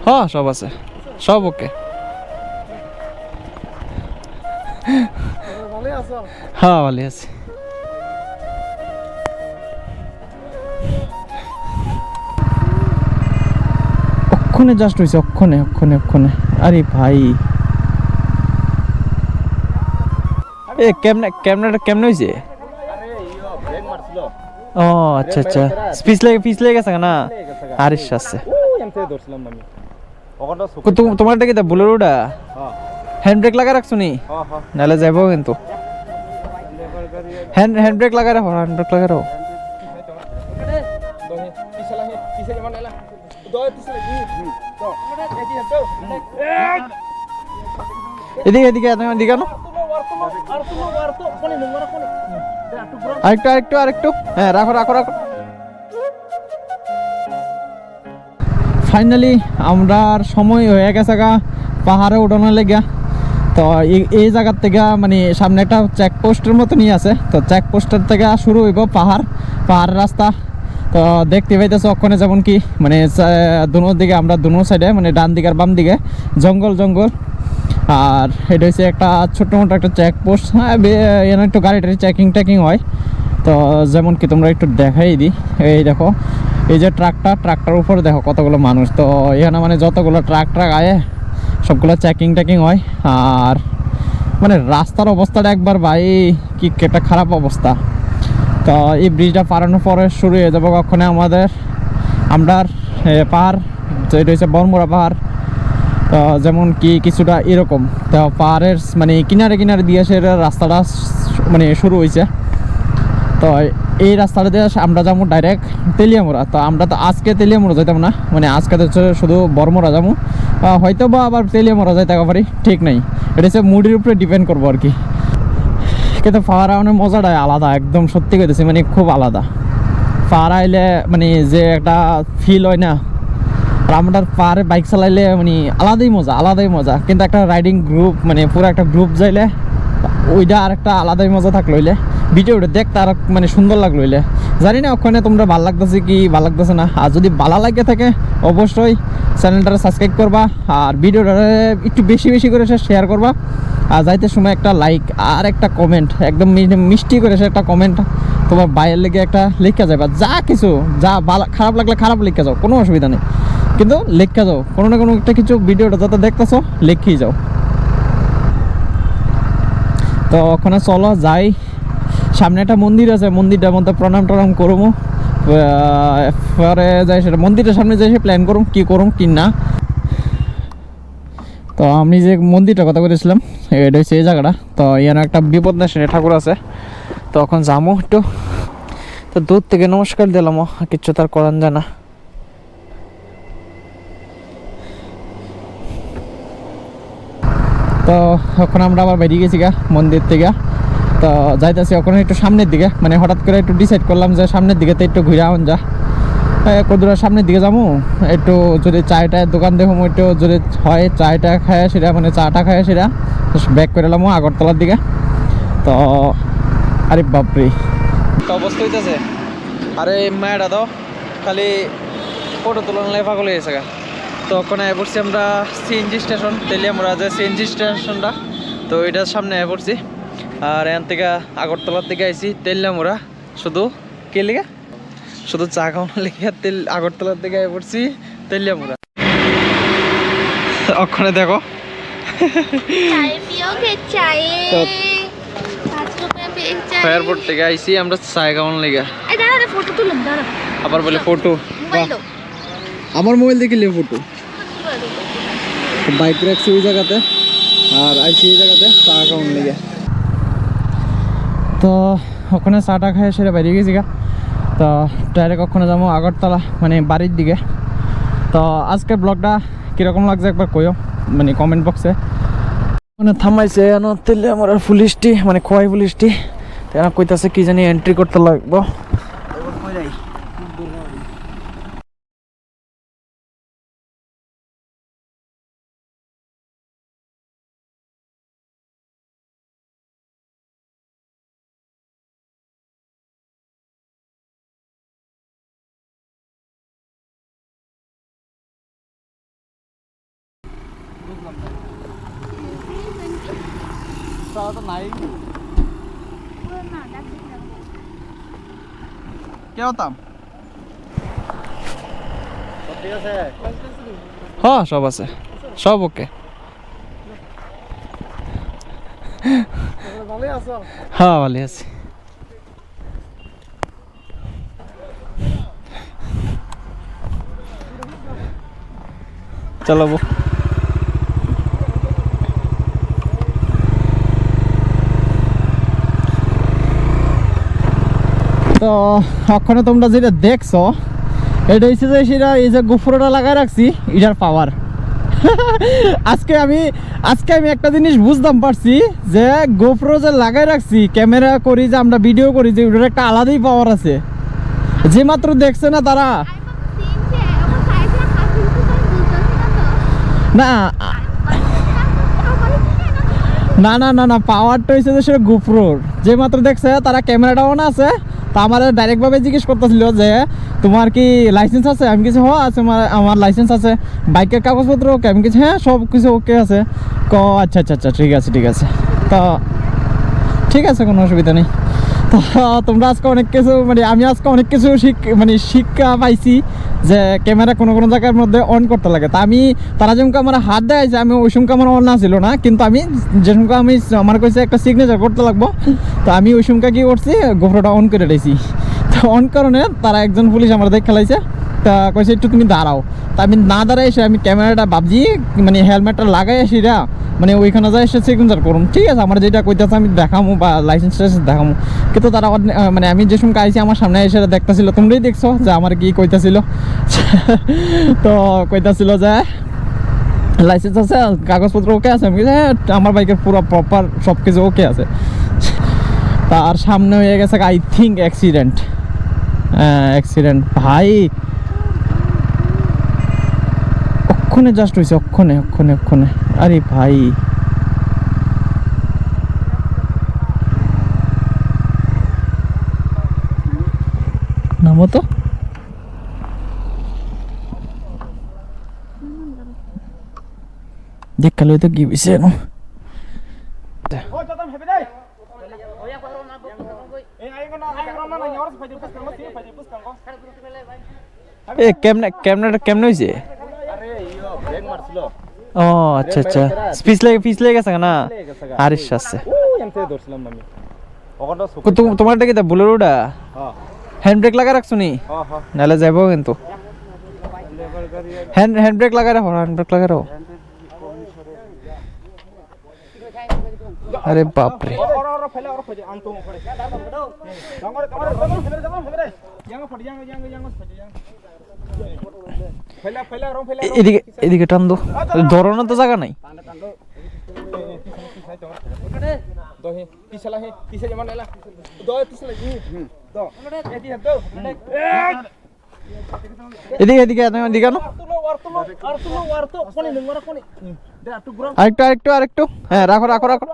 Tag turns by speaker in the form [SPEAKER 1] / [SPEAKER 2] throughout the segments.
[SPEAKER 1] হ্যাঁ সব আছে, সব ওকে। হ্যাঁ ভালো আছি। অক্ষণে জাস্ট হয়েছে, অক্ষণে অক্ষণে অক্ষণে। আরে ভাই এ ক্যামেরাটা কেমনে হয়েছে? ও আচ্ছা আচ্ছা, পিছ লেগে গেছে না? আরে আছে তোমারটা কি বুলেরোটা হ্যান্ড ব্রেক লাগা রাখছো নি? নাহলে যাবো কিন্তু। হ্যান্ড ব্রেক লাগা রাখো, হ্যান্ড ব্রেক লাগা রাখো। এদিকে এদিকে এদিকে আনো। আরেকটু আরেকটু আরেকটু, হ্যাঁ রাখো রাখো রাখো। ফাইনালি আমরা সময় হয়ে গেছে গা পাহাড়ে উঠানোর লেগা। তো এই জায়গার থেকে মানে সামনে একটা চেকপোস্টের মতো নিয়ে আছে, তো চেকপোস্টের থেকে শুরু হইব পাহাড়ের রাস্তা। তো দেখতে পাইতেছো ওখানে যেমন কি মানে দুনো দিকে আমরা দুনো সাইডে মানে ডান দিকে আর বাম দিকে জঙ্গল জঙ্গল। আর এটা হচ্ছে একটা ছোট্ট মোটো একটা চেকপোস্ট। হ্যাঁ এখানে একটু গাড়ি টাড়ি চেকিং হয়। তো যেমন কি তোমরা একটু দেখাই দিই, এই দেখো এই যে ট্রাকটার উপরে দেখো কতগুলো মানুষ। তো এখানে মানে যতগুলো ট্রাক আয়ে সবগুলো চেকিং হয়। আর মানে রাস্তার অবস্থাটা একবার ভাই কি একটা খারাপ অবস্থা। তো এই ব্রিজটা পারানোর পরে শুরু হয়ে যাবো কখনো আমরা পাহাড়, তো এটা হচ্ছে বর্মরা পাহাড়। তো যেমন কি কিছুটা এরকম, তো পাহাড়ের মানে কিনারে কিনারে দিয়ে সে রাস্তাটা মানে শুরু হয়েছে। তো এই রাস্তাটা দিয়ে আমরা যাবো ডাইরেক্ট তেলিয়ামুড়া। তো আমরা তো আজকে তেলিয়ামুড়া যাইতাম না, মানে আজকে তো শুধু বর্মরা যাবো, হয়তো বা আবার তেলিয়ামুড়া যাইতে পারি, ঠিক নাই। এটা হচ্ছে মুডির উপরে ডিপেন্ড করবো আর কি। কিন্তু পাহাড় আওয়ানোর মজাটাই আলাদা, একদম সত্যি কইতেছি, মানে খুব আলাদা। পাহাড় আইলে মানে যে একটা ফিল হয় না, আর আমরা পাহাড়ে বাইক চালাইলে মানে আলাদাই মজা। কিন্তু একটা রাইডিং গ্রুপ মানে পুরো একটা গ্রুপ যাইলে ওইটা আর একটা আলাদাই মজা থাকলো হইলে ভিডিওটা দেখতে আর মানে সুন্দর লাগলো হইলে। জানি না ওখানে তোমরা ভালো লাগতেছে কি ভালো লাগতেছে না। আর যদি ভালো লাগে থাকে অবশ্যই চ্যানেলটা সাবস্ক্রাইব করবা, আর ভিডিওটা একটু বেশি বেশি করে শেয়ার করবা। আর যাইতে সময় একটা লাইক আর একটা কমেন্ট, একদম মিষ্টি করে সে একটা কমেন্ট তোমার বাইরের লেগে একটা লেখা যাবে। যা কিছু যা ভালো খারাপ লাগলে খারাপ লেখা যাও, কোনো অসুবিধা নেই, কিন্তু লেখা যাও কোনো না কোনো একটা কিছু। ভিডিওটা যাতে দেখতেছো লেখেই যাও। তো ওখানে চলো যাই, সামনে একটা মন্দির আছে, মন্দিরটার মধ্যে প্রণাম টনাম করবো। পরে যাই সেটা মন্দিরের সামনে যাই, সে প্ল্যান করুম কি না। তো আমি যে মন্দিরটার কথা বলেছিলাম এটা হচ্ছে এই জায়গাটা। তো এখানে একটা বিপদনাশিনী ঠাকুর আছে, তো এখন যাবো একটু। তো দূর থেকে নমস্কার দিলাম, কিচ্ছু তার করান যায় না। তো এখন আমরা আবার বেরিয়ে গেছি গা মন্দির থেকে। তো যাইতেছি ওখানে একটু সামনের দিকে, মানে হঠাৎ করে একটু ডিসাইড করলাম যে সামনের দিকে তো একটু ঘুরে আন যা। কদুরা সামনের দিকে যাবো, একটু যদি চায়ের দোকান দেখো একটু যদি হয় চায়টা খায় সেটা, মানে চাটা খায় সেটা ব্যাক করে এলাম আগরতলার দিকে। তো আরে বাপরে তো অবস্থা হইতেছে। আরে মায়েরা দাও খালি ফটো তুলন লাই পাগল হয়ে গেছে গা। তো ওখানে পড়ছি আমরা সিএনজি স্টেশন, তেলিয়ামুড়া যে সিএনজি স্টেশনটা, তো এটার সামনে পড়ছি। আর এখান থেকে আগরতলার দিকে আইছি তেলিয়ামুড়া, শুধু কে লিগা শুধু চা খাওয়ানোর লেগে আগরতলার দিকে পড়ছি তেলিয়ামুড়া। ওখানে দেখো এয়ারপোর্ট থেকে আইছি আমরা চা খাওয়ানোর লেগে। আবার বলে ফটো, আমার মোবাইল দেখিলে ফটো। বাইক রাখছি ওই জায়গাতে আর আইসি এই জায়গাতে চা খাওয়ানোর লেগে। তো ওখানে চাটা খাই সেটা বেরিয়ে গেছি গা। তো ডাইরেক্ট ওখানে যাবো আগরতলা, মানে বাড়ির দিকে। তো আজকের ব্লগটা কীরকম লাগছে একবার কইও, মানে কমেন্ট বক্সে। মানে থামাইছে তেলিয়ামুড়ার আমার পুলিশটি, মানে খোয়াই পুলিশটি কইতাছে কি জানি এন্ট্রি করতে লাগবো। হ্যাঁ সব আছে, সব ওকে। হ্যাঁ ভালো আছি। চালাবো। তো ওখানে তোমরা যেটা দেখছো এটা হচ্ছে যে সেটা এই যে গোফরটা লাগাই রাখছি এটার পাওয়ার। আজকে আমি একটা জিনিস বুঝতাম পারছি যে গোপ্রো যে লাগাই রাখছি ক্যামেরা করি যে আমরা ভিডিও করি যে ওটার একটা আলাদাই পাওয়ার আছে, যে মাত্র দেখছে না তারা। না না না না না পাওয়ারটা হচ্ছে যে সেটা গোপ্রোর, যে মাত্র দেখছে তারা ক্যামেরাটা অন আছে। তো আমার ডাইরেক্টভাবে জিজ্ঞেস করতেছিল যে তোমার কি লাইসেন্স আছে, আমি কিছু হ্যাঁ আছে, আমার লাইসেন্স আছে। বাইকের কাগজপত্র ওকে, আমি কিছু হ্যাঁ সব কিছু ওকে আছে। আচ্ছা আচ্ছা আচ্ছা ঠিক আছে ঠিক আছে, তো ঠিক আছে কোনো অসুবিধা নেই। তো তোমরা আজকে অনেক কিছু মানে আমি আজকে অনেক কিছু শিক্ষা পাইছি যে ক্যামেরা কোনো কোনো জায়গার মধ্যে অন করতে লাগে। তা আমি তারা যেমন আমার হাত দেখাইছে আমি ওই সময় আমার অন না ছিল না, কিন্তু আমি যে সময় আমার কাছে একটা সিগনেচার করতে লাগবো, তো আমি ওই সময় কি করছি গোপ্রোটা অন করে দিয়েছি। তো অন কারণে তারা একজন পুলিশ আমার দেখে খেলাইছে, তা কইছে একটু তুমি দাঁড়াও। তা আমি না দাঁড়াই এসে আমি ক্যামেরাটা ভাবছি মানে হেলমেটটা লাগাই আসি রা মানে ওইখানে যাই এসে সিগনেচার করুন, ঠিক আছে আমার যেটা কইতেছে আমি দেখামো বা লাইসেন্সটা দেখামো। কিন্তু তারা মানে আমি যে সময় আইছি আমার সামনে এসে দেখতেছিল, তোমরাই দেখছো যে আমার কি কইতেছিল। তো কইতেছিল যে লাইসেন্স আছে, কাগজপত্র ওকে আছে। আমি হ্যাঁ আমার বাইকের পুরো প্রপার সব কিছু ওকে আছে। তার সামনে হয়ে গেছে আই থিঙ্ক অ্যাক্সিডেন্ট। অ্যাক্সিডেন্ট ভাই অক্ষণে জাস্ট হয়েছে, অক্ষণে। আরে ভাই নামো তো। দেখ কালো তো কি হয়েছে না। কেমনে হয়েছে? ও আচ্ছা আচ্ছা, পিছ লেগে গেছে না? আরে আছে তোমারটা কি বুলেরোটা হ্যান্ড ব্রেক লাগা রাখছো নি? নাহলে যাবো কিন্তু। হ্যান্ড ব্রেক লাগা রাখো, হ্যান্ড ব্রেক লাগা রাখো। আরে বাপরে এদিকে এদিকে টান দো, ধরানোর তো জায়গা নাই। এদিকে এদিকে এদিকে আরেকটু হ্যাঁ রাখো রাখো রাখো,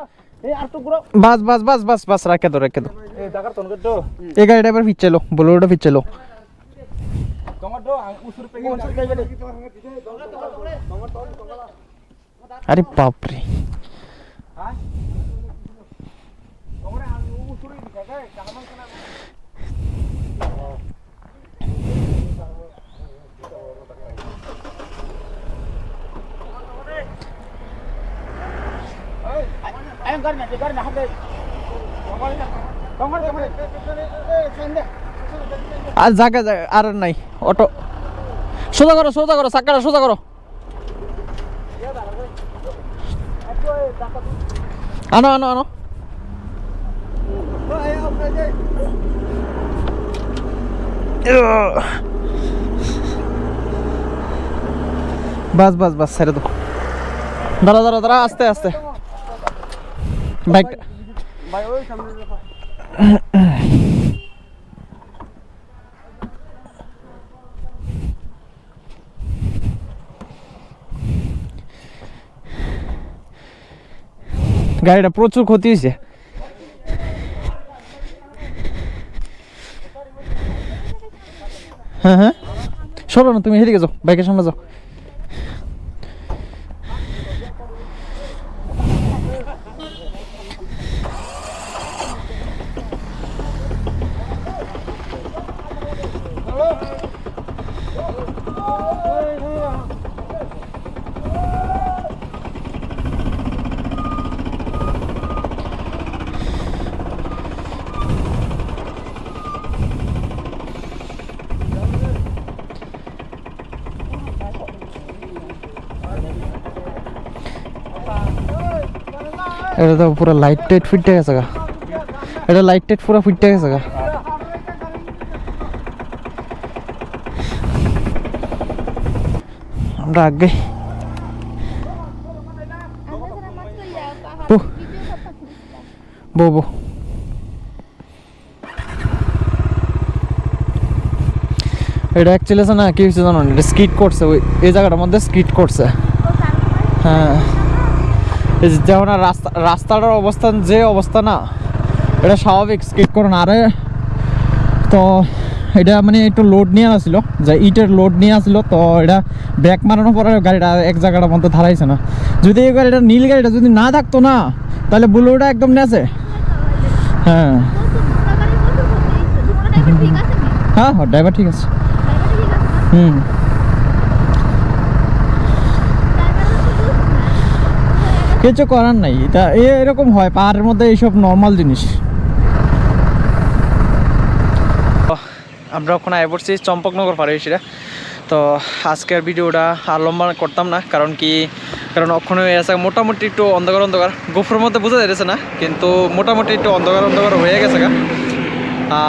[SPEAKER 1] বাস বাস বাস বাস বাস রাখে দো রেখে দো। এই গাড়িটা এবার ফিরছিল, বোলেরোটা ফিরছিল। আরে বাপরে আর জায়গা আর নাই। অটো সোজা করো চাকাটা সোজা করো। আনো আনো আনো। বাস বাস বাস ছেড়ে দাও। দাঁড়া আস্তে আস্তে বাইক। গাড়িটা প্রচুর ক্ষতি হয়েছে। হ্যাঁ হ্যাঁ সরো না, তুমি হেদিকে যাও, বাইকের সামনে যাও। এটা তো পুরো লাইট টাইট ফিটে গেছে গা, এটা লাইট টাইট পুরো ফিটে গেছে গা। আমরা আগে বো বো এটা অ্যাকচুয়ালি আছে না, কি হয়েছে জানো, এটা স্কিট করছে ওই এই জায়গাটার মধ্যে স্কিট করছে। হ্যাঁ এই যে যেমন রাস্তাটার অবস্থান যে অবস্থা না, এটা স্বাভাবিক স্কিট করো না। আরে তো এটা মানে একটু লোড নিয়ে আসছিল, যে ইটের লোড নিয়ে আসছিল, তো এটা ব্রেক মারানোর পরে গাড়িটা এক জায়গাটার মধ্যে ধারাইছে না। যদি এই গাড়িটা নীল গাড়িটা যদি না থাকতো না, তাহলে বুলোটা একদম নেছে। হ্যাঁ হ্যাঁ হ্যাঁ ড্রাইভার ঠিক আছে। হুম কিছু করার নাই, এটা এরকম হয় পাহাড়ের মধ্যে, এইসব নর্মাল জিনিস। আমরা ওখানে আয় পড়ছি চম্পকনগর পাড়ে সেটা। তো আজকের ভিডিওটা আর লম্বা করতাম না, কারণ ওখানে আছে মোটামুটি একটু অন্ধকার অন্ধকার, গোফরের মধ্যে বোঝা যাচ্ছে না, কিন্তু মোটামুটি একটু অন্ধকার অন্ধকার হয়ে গেছে গা।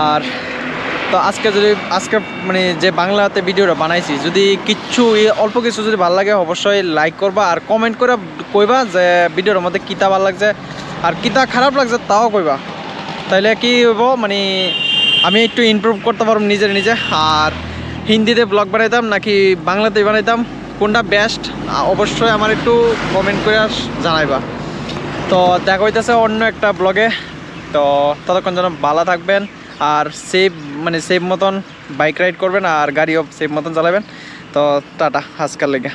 [SPEAKER 1] আর তো আজকে মানে যে বাংলাতে ভিডিওটা বানাইছি, যদি অল্প কিছু যদি ভালো লাগে অবশ্যই লাইক করবা, আর কমেন্ট করে কইবা যে ভিডিওর মধ্যে কিতা ভালো লাগছে আর কিতা খারাপ লাগছে তাও কইবা। তাইলে কি হইব, মানে আমি একটু ইমপ্রুভ করতে পারব নিজে। আর হিন্দিতে ব্লগ বানাইতাম নাকি বাংলাতে বানাইতাম, কোনটা বেস্ট অবশ্যই আমার একটু কমেন্ট করে জানাইবা। তো দেখা হইতেছে অন্য একটা ব্লগে। তো ততক্ষণ যেন ভালো থাকবেন, আর সেফ মতন বাইক রাইড করবেন, আর গাড়িও সেফ মতন চালাবেন। তো টাটা আজকাল লেগে।